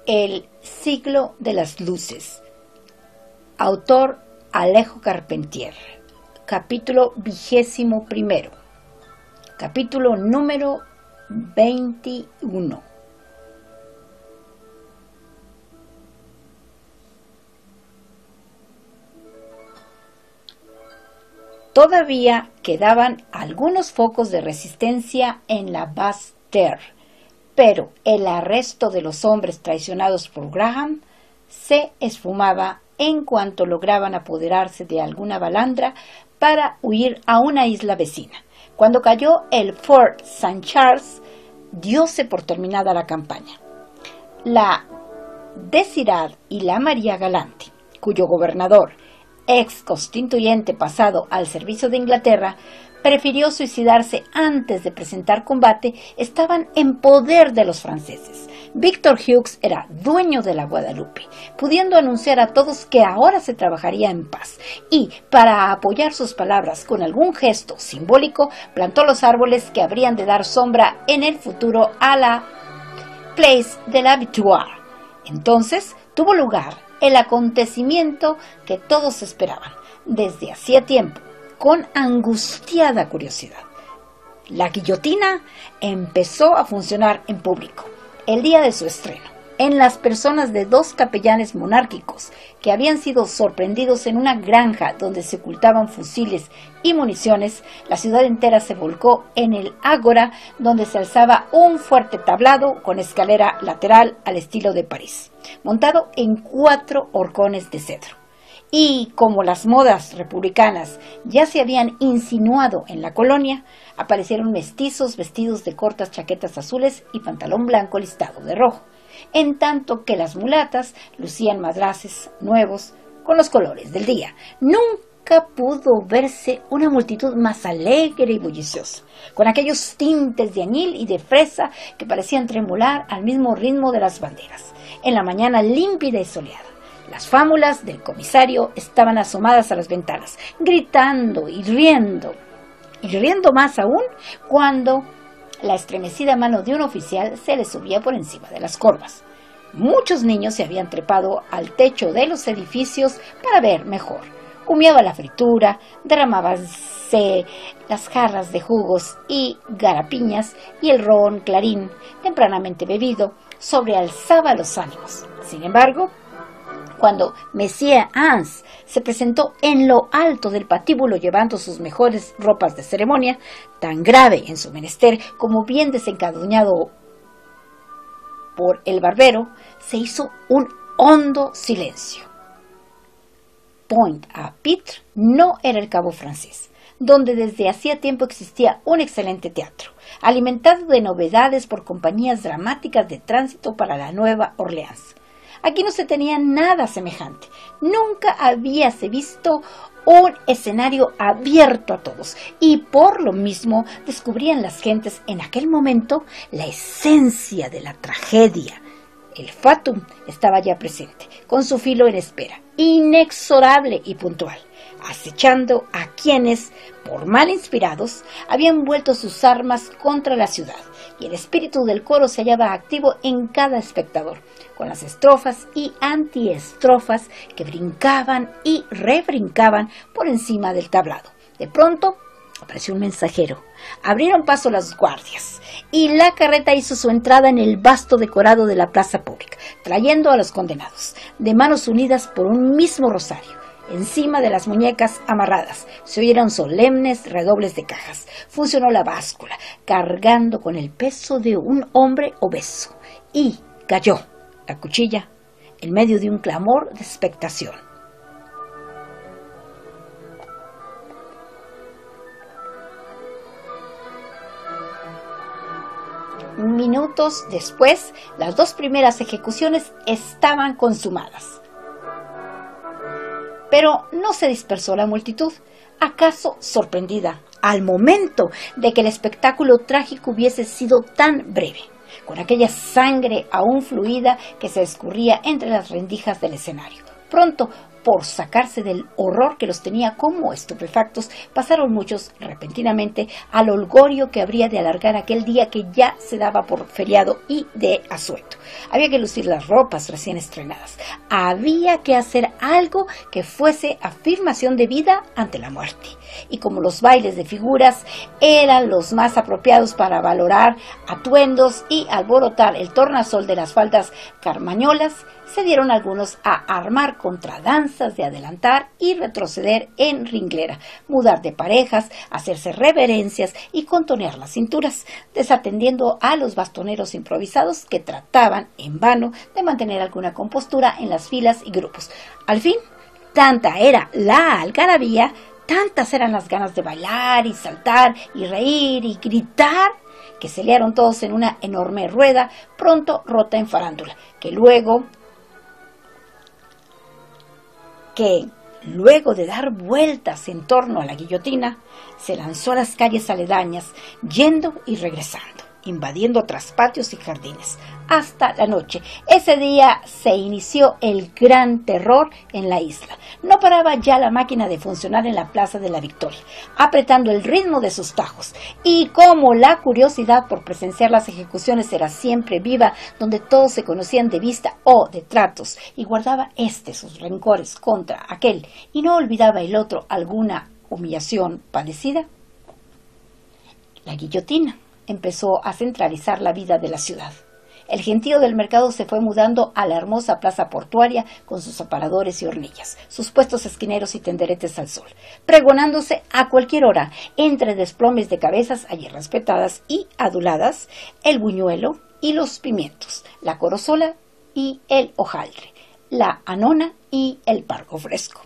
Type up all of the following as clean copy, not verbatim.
El siglo de las luces. Autor Alejo Carpentier. Capítulo 21. Capítulo número 21. Todavía quedaban algunos focos de resistencia en la Bastille, pero el arresto de los hombres traicionados por Graham se esfumaba en cuanto lograban apoderarse de alguna balandra para huir a una isla vecina. Cuando cayó el Fort St. Charles, dióse por terminada la campaña. La Desirade y la María Galante, cuyo gobernador, ex constituyente pasado al servicio de Inglaterra, prefirió suicidarse antes de presentar combate, estaban en poder de los franceses. Victor Hughes era dueño de la Guadalupe, pudiendo anunciar a todos que ahora se trabajaría en paz, y, para apoyar sus palabras con algún gesto simbólico, plantó los árboles que habrían de dar sombra en el futuro a la Place de la Victoire. Entonces tuvo lugar el acontecimiento que todos esperaban desde hacía tiempo, con angustiada curiosidad. La guillotina empezó a funcionar en público el día de su estreno, en las personas de dos capellanes monárquicos que habían sido sorprendidos en una granja donde se ocultaban fusiles y municiones. La ciudad entera se volcó en el ágora, donde se alzaba un fuerte tablado con escalera lateral al estilo de París, montado en 4 horcones de cedro. Y como las modas republicanas ya se habían insinuado en la colonia, aparecieron mestizos vestidos de cortas chaquetas azules y pantalón blanco listado de rojo, en tanto que las mulatas lucían madraces nuevos con los colores del día. Nunca pudo verse una multitud más alegre y bulliciosa, con aquellos tintes de añil y de fresa que parecían tremolar al mismo ritmo de las banderas, en la mañana límpida y soleada. Las fámulas del comisario estaban asomadas a las ventanas, gritando y riendo más aún cuando la estremecida mano de un oficial se le subía por encima de las corvas. Muchos niños se habían trepado al techo de los edificios para ver mejor. Humeaba la fritura, derramábanse las jarras de jugos y garapiñas, y el ron clarín, tempranamente bebido, sobrealzaba los ánimos. Sin embargo, cuando Monsieur Hans se presentó en lo alto del patíbulo llevando sus mejores ropas de ceremonia, tan grave en su menester como bien desencadenado por el barbero, se hizo un hondo silencio. Pointe-à-Pitre no era el Cabo Francés, donde desde hacía tiempo existía un excelente teatro, alimentado de novedades por compañías dramáticas de tránsito para la Nueva Orleans. Aquí no se tenía nada semejante. Nunca habíase visto un escenario abierto a todos, y por lo mismo descubrían las gentes en aquel momento la esencia de la tragedia. El fatum estaba ya presente, con su filo en espera, inexorable y puntual, acechando a quienes, por mal inspirados, habían vuelto sus armas contra la ciudad, y el espíritu del coro se hallaba activo en cada espectador, con las estrofas y antiestrofas que brincaban y rebrincaban por encima del tablado. De pronto apareció un mensajero, abrieron paso las guardias, y la carreta hizo su entrada en el vasto decorado de la plaza pública, trayendo a los condenados, de manos unidas por un mismo rosario. Encima de las muñecas amarradas se oyeron solemnes redobles de cajas. Funcionó la báscula, cargando con el peso de un hombre obeso, y cayó la cuchilla en medio de un clamor de expectación. Minutos después, las 2 primeras ejecuciones estaban consumadas. Pero no se dispersó la multitud, acaso sorprendida al momento de que el espectáculo trágico hubiese sido tan breve, con aquella sangre aún fluida que se escurría entre las rendijas del escenario. Pronto por sacarse del horror que los tenía como estupefactos, pasaron muchos repentinamente al holgorio que habría de alargar aquel día que ya se daba por feriado y de asueto. Había que lucir las ropas recién estrenadas. Había que hacer algo que fuese afirmación de vida ante la muerte. Y como los bailes de figuras eran los más apropiados para valorar atuendos y alborotar el tornasol de las faldas carmañolas, se dieron algunos a armar contradanzas de adelantar y retroceder en ringlera, mudar de parejas, hacerse reverencias y contonear las cinturas, desatendiendo a los bastoneros improvisados que trataban en vano de mantener alguna compostura en las filas y grupos. Al fin, tanta era la algarabía, tantas eran las ganas de bailar y saltar y reír y gritar, que se liaron todos en una enorme rueda, pronto rota en farándula, que luego de dar vueltas en torno a la guillotina, se lanzó a las calles aledañas, yendo y regresando, invadiendo traspatios y jardines, hasta la noche. Ese día se inició el gran terror en la isla. No paraba ya la máquina de funcionar en la Plaza de la Victoria, apretando el ritmo de sus tajos. Y como la curiosidad por presenciar las ejecuciones era siempre viva, donde todos se conocían de vista o de tratos, y guardaba sus rencores contra aquel, y no olvidaba el otro alguna humillación padecida, la guillotina empezó a centralizar la vida de la ciudad. El gentío del mercado se fue mudando a la hermosa plaza portuaria con sus aparadores y hornillas, sus puestos esquineros y tenderetes al sol, pregonándose a cualquier hora, entre desplomes de cabezas allí respetadas y aduladas, el buñuelo y los pimientos, la corozola y el hojaldre, la anona y el pargo fresco.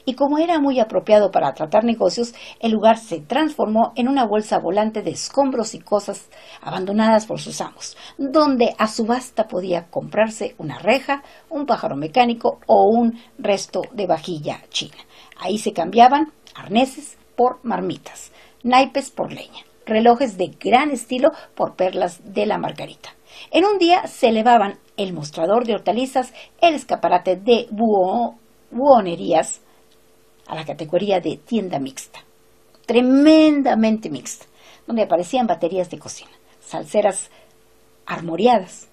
Y como era muy apropiado para tratar negocios, el lugar se transformó en una bolsa volante de escombros y cosas abandonadas por sus amos, donde a subasta podía comprarse una reja, un pájaro mecánico o un resto de vajilla china. Ahí se cambiaban arneses por marmitas, naipes por leña, relojes de gran estilo por perlas de la Margarita. En un día se elevaban el mostrador de hortalizas, el escaparate de buhonerías, a la categoría de tienda mixta, tremendamente mixta, donde aparecían baterías de cocina, salseras armoriadas,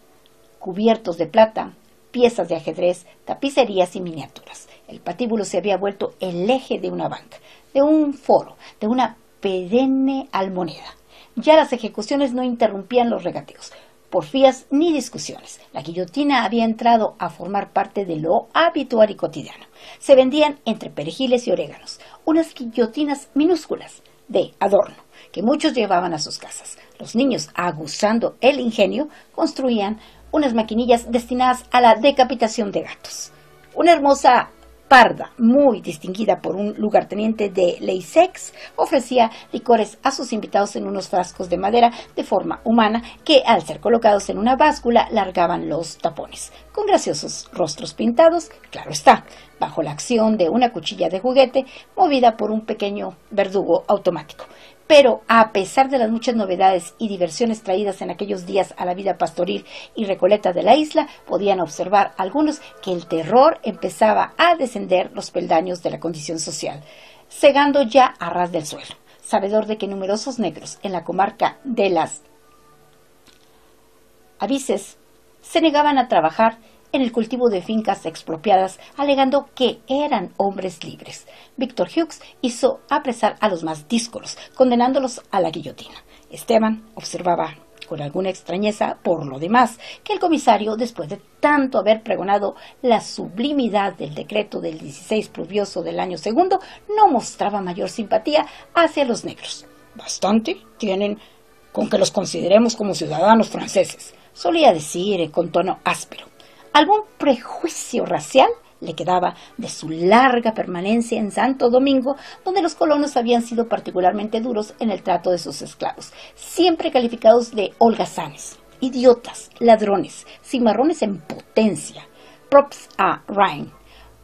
cubiertos de plata, piezas de ajedrez, tapicerías y miniaturas. El patíbulo se había vuelto el eje de una banca, de un foro, de una perenne almoneda. Ya las ejecuciones no interrumpían los regateos, porfías ni discusiones. La guillotina había entrado a formar parte de lo habitual y cotidiano. Se vendían entre perejiles y oréganos unas guillotinas minúsculas de adorno que muchos llevaban a sus casas. Los niños, aguzando el ingenio, construían unas maquinillas destinadas a la decapitación de gatos. Una hermosa parda, muy distinguida por un lugarteniente de Leisex, ofrecía licores a sus invitados en unos frascos de madera de forma humana que, al ser colocados en una báscula, largaban los tapones, con graciosos rostros pintados, claro está, bajo la acción de una cuchilla de juguete movida por un pequeño verdugo automático. Pero, a pesar de las muchas novedades y diversiones traídas en aquellos días a la vida pastoril y recoleta de la isla, podían observar algunos que el terror empezaba a descender los peldaños de la condición social, cegando ya a ras del suelo, sabedor de que numerosos negros en la comarca de las Avises se negaban a trabajar en el cultivo de fincas expropiadas, alegando que eran hombres libres. Víctor Hughes hizo apresar a los más díscolos, condenándolos a la guillotina. Esteban observaba con alguna extrañeza, por lo demás, que el comisario, después de tanto haber pregonado la sublimidad del decreto del 16 pluvioso del año segundo, no mostraba mayor simpatía hacia los negros. «Bastante tienen con que los consideremos como ciudadanos franceses», solía decir con tono áspero. Algún prejuicio racial le quedaba de su larga permanencia en Santo Domingo, donde los colonos habían sido particularmente duros en el trato de sus esclavos, siempre calificados de holgazanes, idiotas, ladrones, cimarrones en potencia, props a Rhine,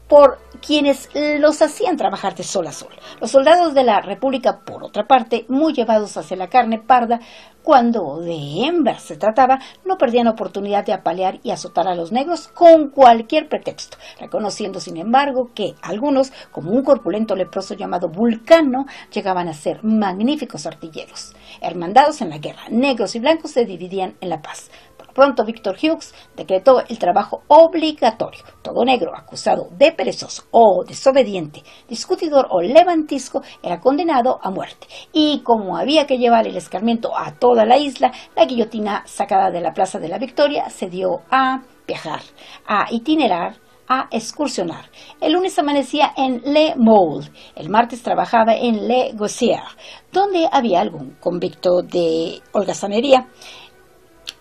por quienes los hacían trabajar de sol a sol. Los soldados de la República, por otra parte, muy llevados hacia la carne parda, cuando de hembras se trataba, no perdían oportunidad de apalear y azotar a los negros con cualquier pretexto, reconociendo sin embargo que algunos, como un corpulento leproso llamado Vulcano, llegaban a ser magníficos artilleros. Hermandados en la guerra, negros y blancos se dividían en la paz. Pronto Victor Hughes decretó el trabajo obligatorio. Todo negro acusado de perezoso o desobediente, discutidor o levantisco era condenado a muerte. Y como había que llevar el escarmiento a toda la isla, la guillotina sacada de la Plaza de la Victoria se dio a viajar, a itinerar, a excursionar. El lunes amanecía en Le Moule, el martes trabajaba en Le Gossière, donde había algún convicto de holgazanería.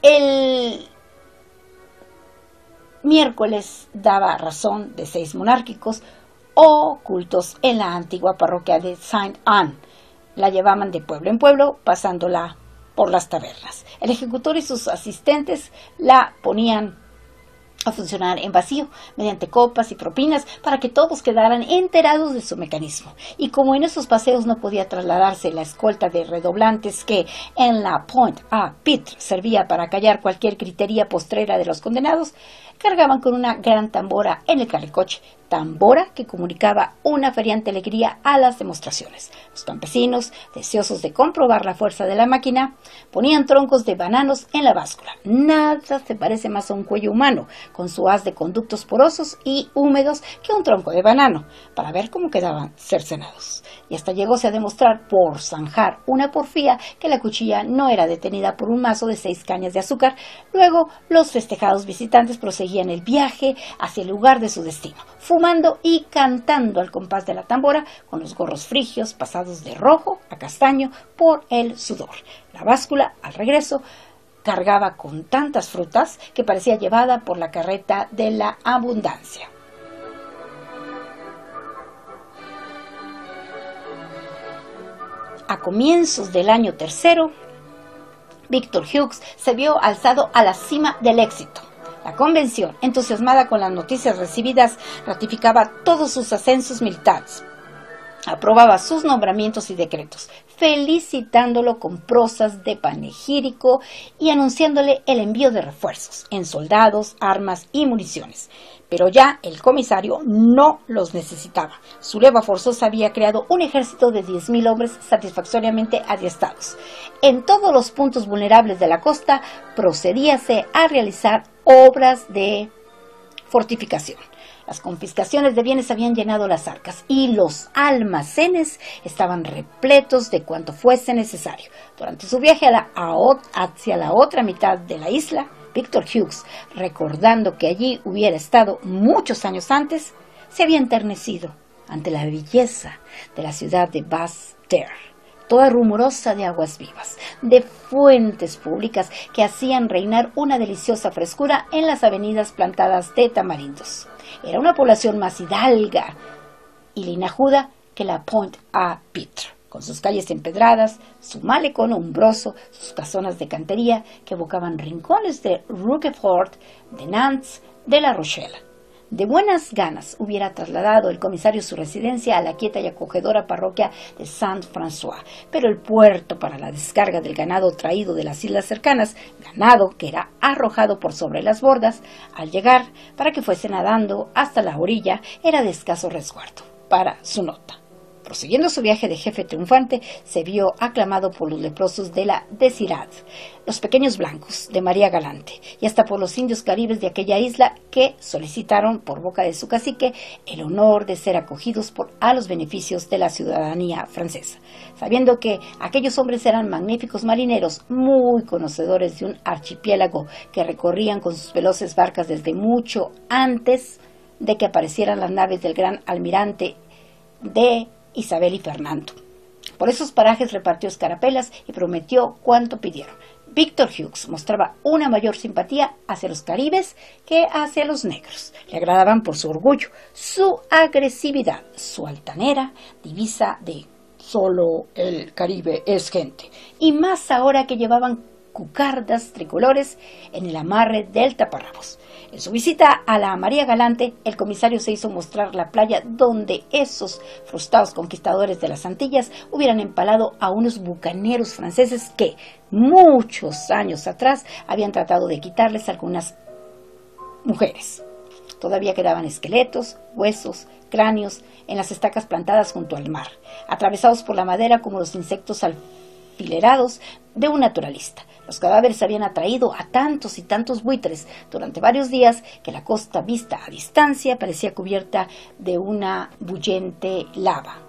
El miércoles daba razón de 6 monárquicos ocultos en la antigua parroquia de Sainte-Anne. La llevaban de pueblo en pueblo, pasándola por las tabernas. El ejecutor y sus asistentes la ponían a funcionar en vacío, mediante copas y propinas, para que todos quedaran enterados de su mecanismo. Y como en esos paseos no podía trasladarse la escolta de redoblantes que en la Pointe-à-Pitre servía para callar cualquier gritería postrera de los condenados, cargaban con una gran tambora en el carricoche, tambora que comunicaba una feriante alegría a las demostraciones. Los campesinos, deseosos de comprobar la fuerza de la máquina, ponían troncos de bananos en la báscula. Nada se parece más a un cuello humano, con su haz de conductos porosos y húmedos, que un tronco de banano, para ver cómo quedaban cercenados. Y hasta llegóse a demostrar, por zanjar una porfía, que la cuchilla no era detenida por un mazo de 6 cañas de azúcar. Luego, los festejados visitantes proseguían el viaje hacia el lugar de su destino, fumando y cantando al compás de la tambora, con los gorros frigios pasados de rojo a castaño por el sudor. La báscula, al regreso, cargaba con tantas frutas que parecía llevada por la carreta de la abundancia. A comienzos del año tercero, Victor Hughes se vio alzado a la cima del éxito. La convención, entusiasmada con las noticias recibidas, ratificaba todos sus ascensos militares, aprobaba sus nombramientos y decretos, felicitándolo con prosas de panegírico y anunciándole el envío de refuerzos en soldados, armas y municiones. Pero ya el comisario no los necesitaba. Su leva forzosa había creado un ejército de 10.000 hombres satisfactoriamente adiestrados. En todos los puntos vulnerables de la costa procedíase a realizar obras de fortificación. Las confiscaciones de bienes habían llenado las arcas y los almacenes estaban repletos de cuanto fuese necesario. Durante su viaje hacia la otra mitad de la isla, Victor Hughes, recordando que allí hubiera estado muchos años antes, se había enternecido ante la belleza de la ciudad de Basse-Terre, toda rumorosa de aguas vivas, de fuentes públicas que hacían reinar una deliciosa frescura en las avenidas plantadas de tamarindos. Era una población más hidalga y linajuda que la Pointe-à-Pitre, con sus calles empedradas, su malecón umbroso, sus casonas de cantería que evocaban rincones de Roquefort, de Nantes, de La Rochelle. De buenas ganas hubiera trasladado el comisario su residencia a la quieta y acogedora parroquia de Saint-François, pero el puerto para la descarga del ganado traído de las islas cercanas, ganado que era arrojado por sobre las bordas, al llegar, para que fuese nadando hasta la orilla, era de escaso resguardo para su nota. Prosiguiendo su viaje de jefe triunfante, se vio aclamado por los leprosos de la Desirade, los pequeños blancos de María Galante, y hasta por los indios caribes de aquella isla que solicitaron por boca de su cacique el honor de ser acogidos a los beneficios de la ciudadanía francesa. Sabiendo que aquellos hombres eran magníficos marineros, muy conocedores de un archipiélago que recorrían con sus veloces barcas desde mucho antes de que aparecieran las naves del gran almirante de Isabel y Fernando. Por esos parajes repartió escarapelas y prometió cuanto pidieron. Victor Hughes mostraba una mayor simpatía hacia los caribes que hacia los negros. Le agradaban por su orgullo, su agresividad, su altanera, divisa de solo el Caribe es gente. Y más ahora que llevaban cucardas tricolores en el amarre del taparrabos. En su visita a la María Galante, el comisario se hizo mostrar la playa donde esos frustrados conquistadores de las Antillas hubieran empalado a unos bucaneros franceses que, muchos años atrás, habían tratado de quitarles algunas mujeres. Todavía quedaban esqueletos, huesos, cráneos en las estacas plantadas junto al mar, atravesados por la madera como los insectos alfilerados de un naturalista. Los cadáveres habían atraído a tantos y tantos buitres durante varios días que la costa vista a distancia parecía cubierta de una bullente lava.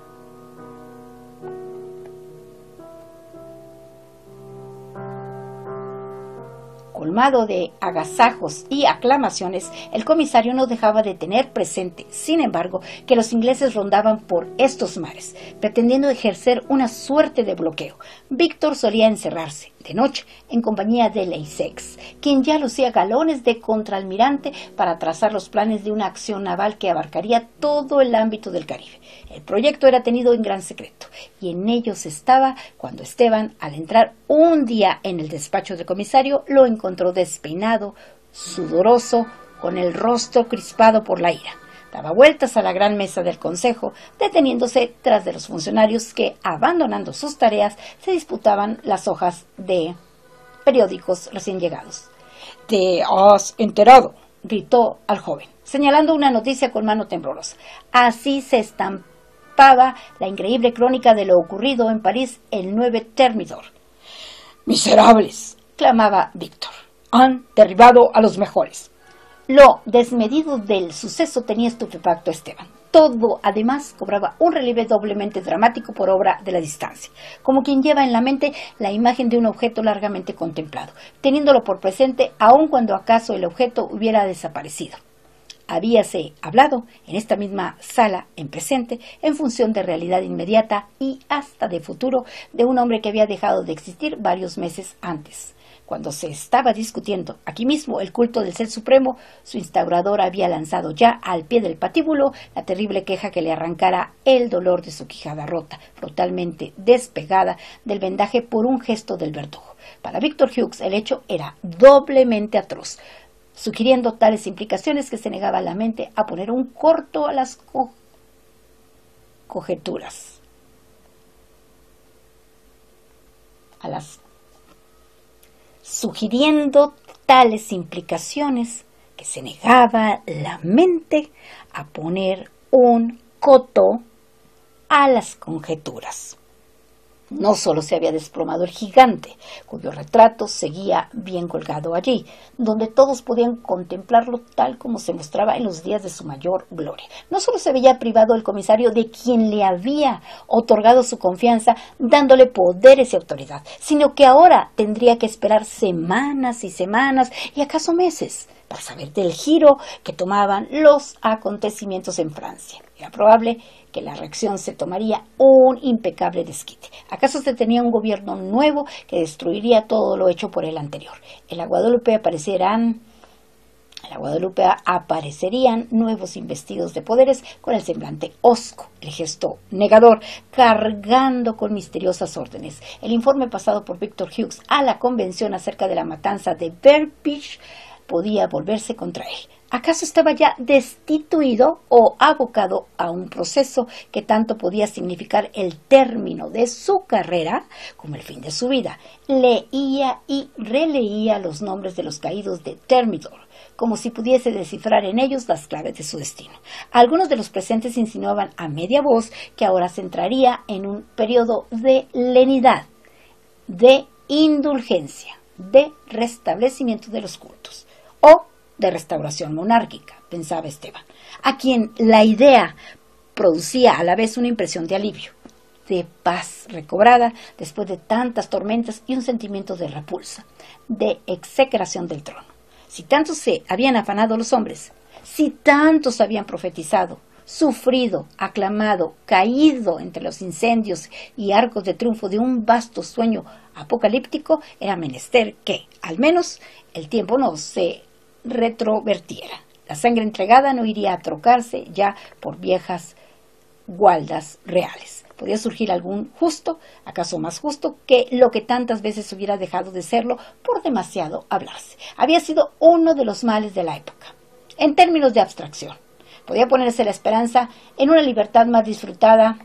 Colmado de agasajos y aclamaciones, el comisario no dejaba de tener presente, sin embargo, que los ingleses rondaban por estos mares, pretendiendo ejercer una suerte de bloqueo. Víctor solía encerrarse, de noche, en compañía de Leysex, quien ya lucía galones de contraalmirante para trazar los planes de una acción naval que abarcaría todo el ámbito del Caribe. El proyecto era tenido en gran secreto, y en ellos estaba cuando Esteban, al entrar un día en el despacho del comisario, lo encontró despeinado, sudoroso, con el rostro crispado por la ira. Daba vueltas a la gran mesa del consejo, deteniéndose tras de los funcionarios que, abandonando sus tareas, se disputaban las hojas de periódicos recién llegados. «¿Te has enterado?», gritó al joven, señalando una noticia con mano temblorosa. Así se estampaba la increíble crónica de lo ocurrido en París el 9 Thermidor. «¡Miserables!», clamaba Víctor. «Han derribado a los mejores». Lo desmedido del suceso tenía estupefacto a Esteban. Todo, además, cobraba un relieve doblemente dramático por obra de la distancia, como quien lleva en la mente la imagen de un objeto largamente contemplado, teniéndolo por presente aun cuando acaso el objeto hubiera desaparecido. Habíase hablado en esta misma sala en presente, en función de realidad inmediata y hasta de futuro, de un hombre que había dejado de existir varios meses antes. Cuando se estaba discutiendo aquí mismo el culto del Ser Supremo, su instaurador había lanzado ya al pie del patíbulo la terrible queja que le arrancara el dolor de su quijada rota, brutalmente despegada del vendaje por un gesto del verdugo. Para Víctor Hughes el hecho era doblemente atroz, sugiriendo tales implicaciones que se negaba la mente a poner un corto a las conjeturas. Sugiriendo tales implicaciones que se negaba la mente a poner un coto a las conjeturas. No solo se había desplomado el gigante, cuyo retrato seguía bien colgado allí, donde todos podían contemplarlo tal como se mostraba en los días de su mayor gloria. No solo se veía privado el comisario de quien le había otorgado su confianza, dándole poderes y autoridad, sino que ahora tendría que esperar semanas y semanas, y acaso meses, para saber del giro que tomaban los acontecimientos en Francia. Era probable que la reacción se tomaría un impecable desquite. ¿Acaso se tenía un gobierno nuevo que destruiría todo lo hecho por el anterior? En la Guadalupe aparecerían nuevos investidos de poderes con el semblante hosco, el gesto negador, cargando con misteriosas órdenes. El informe pasado por Víctor Hughes a la convención acerca de la matanza de Bear Beach podía volverse contra él. ¿Acaso estaba ya destituido o abocado a un proceso que tanto podía significar el término de su carrera como el fin de su vida? Leía y releía los nombres de los caídos de Thermidor, como si pudiese descifrar en ellos las claves de su destino. Algunos de los presentes insinuaban a media voz que ahora se entraría en un periodo de lenidad, de indulgencia, de restablecimiento de los cultos, o de restauración monárquica, pensaba Esteban, a quien la idea producía a la vez una impresión de alivio, de paz recobrada después de tantas tormentas y un sentimiento de repulsa, de execración del trono. Si tanto se habían afanado los hombres, si tantos habían profetizado, sufrido, aclamado, caído entre los incendios y arcos de triunfo de un vasto sueño apocalíptico, era menester que, al menos, el tiempo no se retrovertiera. La sangre entregada no iría a trocarse ya por viejas gualdas reales. podía surgir algún justo, acaso más justo, que lo que tantas veces hubiera dejado de serlo por demasiado hablarse. Había sido uno de los males de la época. En términos de abstracción, podía ponerse la esperanza en una libertad más disfrutada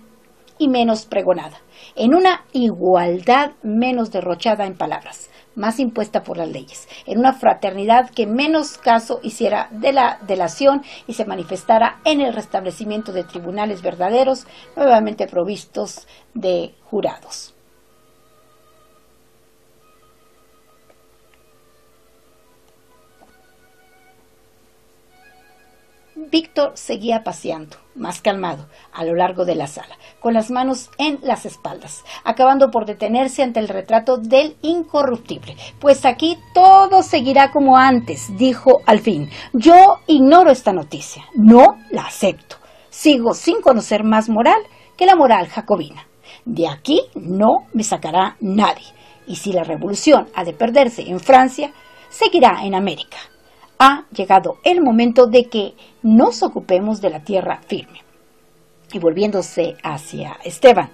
y menos pregonada, en una igualdad menos derrochada en palabras, más impuesta por las leyes, en una fraternidad que menos caso hiciera de la delación y se manifestara en el restablecimiento de tribunales verdaderos, nuevamente provistos de jurados. Víctor seguía paseando, más calmado, a lo largo de la sala, con las manos en las espaldas, acabando por detenerse ante el retrato del incorruptible. Pues aquí todo seguirá como antes, dijo al fin. Yo ignoro esta noticia, no la acepto. Sigo sin conocer más moral que la moral jacobina. De aquí no me sacará nadie. Y si la revolución ha de perderse en Francia, seguirá en América. Ha llegado el momento de que nos ocupemos de la tierra firme. Y volviéndose hacia Esteban,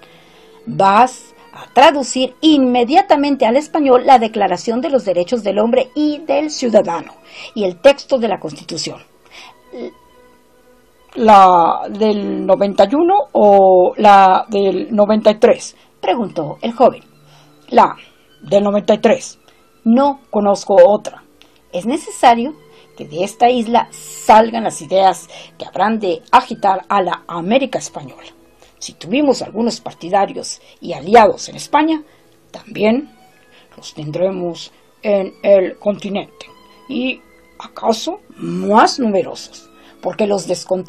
vas a traducir inmediatamente al español la Declaración de los Derechos del Hombre y del Ciudadano y el texto de la Constitución. ¿La del 91 o la del 93? Preguntó el joven. La del 93. No conozco otra. Es necesario que de esta isla salgan las ideas que habrán de agitar a la América española. Si tuvimos algunos partidarios y aliados en España, también los tendremos en el continente, y acaso más numerosos, porque los descontentos